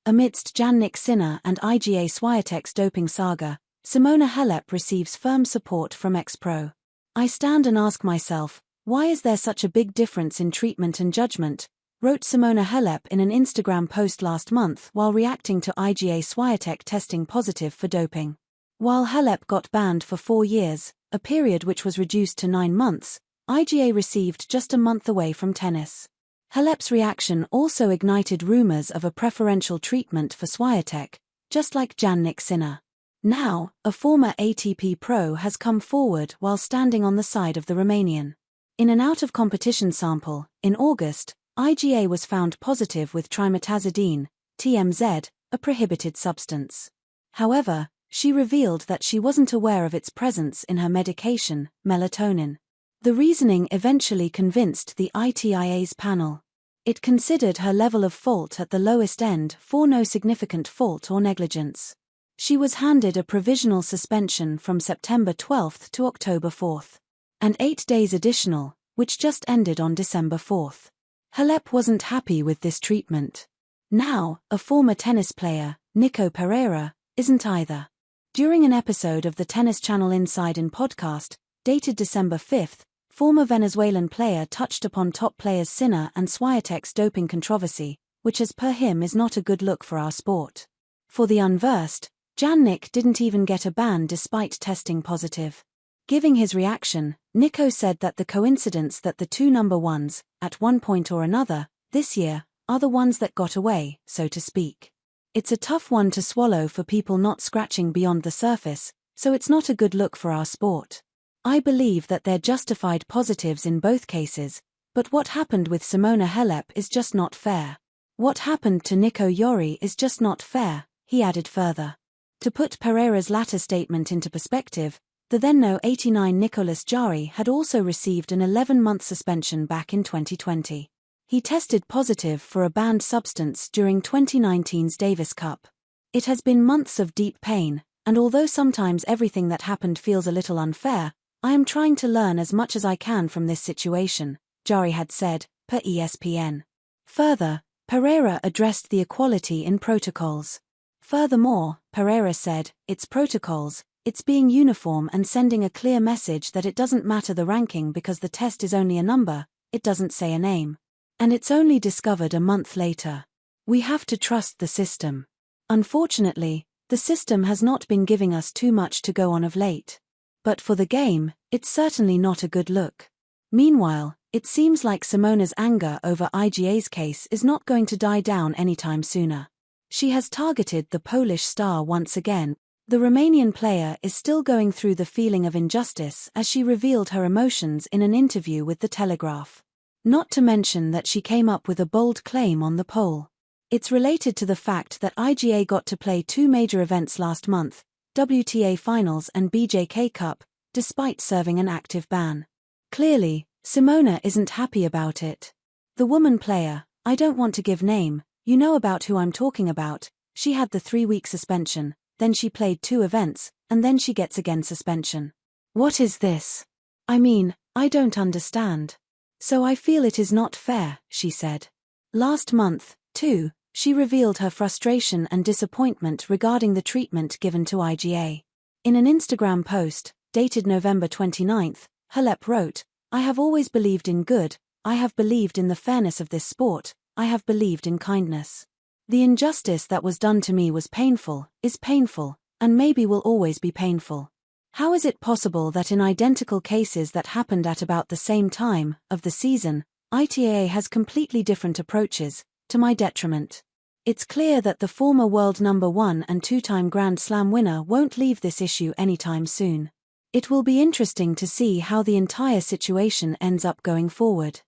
Amidst Jannik and IGA Swiatek's doping saga, Simona Halep receives firm support from ex-pro. "I stand and ask myself, why is there such a big difference in treatment and judgment?" wrote Simona Halep in an Instagram post last month while reacting to IGA Swiatek testing positive for doping. While Halep got banned for 4 years, a period which was reduced to 9 months, IGA received just a month away from tennis. Halep's reaction also ignited rumors of a preferential treatment for Swiatek, just like Jannik. Now, a former ATP pro has come forward while standing on the side of the Romanian. In an out-of-competition sample, in August, IGA was found positive with trimetazidine, TMZ, a prohibited substance. However, she revealed that she wasn't aware of its presence in her medication, melatonin. The reasoning eventually convinced the ITIA's panel. It considered her level of fault at the lowest end for no significant fault or negligence. She was handed a provisional suspension from September 12 to October 4, and 8 days additional, which just ended on December 4. Halep wasn't happy with this treatment. Now, a former tennis player, Nico Pereira, isn't either. During an episode of the Tennis Channel Inside In podcast, dated December 5, former Venezuelan player touched upon top players Sinner and Swiatek's doping controversy, which as per him is not a good look for our sport. For the unversed, Jannik didn't even get a ban despite testing positive. Giving his reaction, Nico said that the coincidence that the two number ones, at one point or another, this year, are the ones that got away, so to speak. "It's a tough one to swallow for people not scratching beyond the surface, so it's not a good look for our sport. I believe that they're justified positives in both cases, but what happened with Simona Halep is just not fair. What happened to Nico Yori is just not fair," he added further. To put Pereira's latter statement into perspective, the then 89 Nicolas Jarry had also received an 11-month suspension back in 2020. He tested positive for a banned substance during 2019's Davis Cup. "It has been months of deep pain, and although sometimes everything that happened feels a little unfair, I am trying to learn as much as I can from this situation," Jarry had said, per ESPN. Further, Pereira addressed the equality in protocols. Furthermore, Pereira said, "It's protocols, it's being uniform and sending a clear message that it doesn't matter the ranking because the test is only a number, it doesn't say a name. And it's only discovered a month later. We have to trust the system. Unfortunately, the system has not been giving us too much to go on of late. But for the game, it's certainly not a good look." Meanwhile, it seems like Simona's anger over IGA's case is not going to die down anytime sooner. She has targeted the Polish star once again. The Romanian player is still going through the feeling of injustice as she revealed her emotions in an interview with The Telegraph. Not to mention that she came up with a bold claim on the poll. It's related to the fact that IGA got to play 2 major events last month, WTA Finals and BJK Cup, despite serving an active ban. Clearly, Simona isn't happy about it. The woman player, I don't want to give name, you know about who I'm talking about, she had the 3-week suspension, then she played 2 events, and then she gets again suspension. What is this? I mean, I don't understand. So I feel it is not fair, she said. Last month, too, she revealed her frustration and disappointment regarding the treatment given to IGA. In an Instagram post, dated November 29, Halep wrote, "I have always believed in good, I have believed in the fairness of this sport, I have believed in kindness. The injustice that was done to me was painful, is painful, and maybe will always be painful. How is it possible that in identical cases that happened at about the same time of the season, ITAA has completely different approaches, to my detriment? It's clear that the former world number 1 and 2-time Grand Slam winner won't leave this issue anytime soon. It will be interesting to see how the entire situation ends up going forward."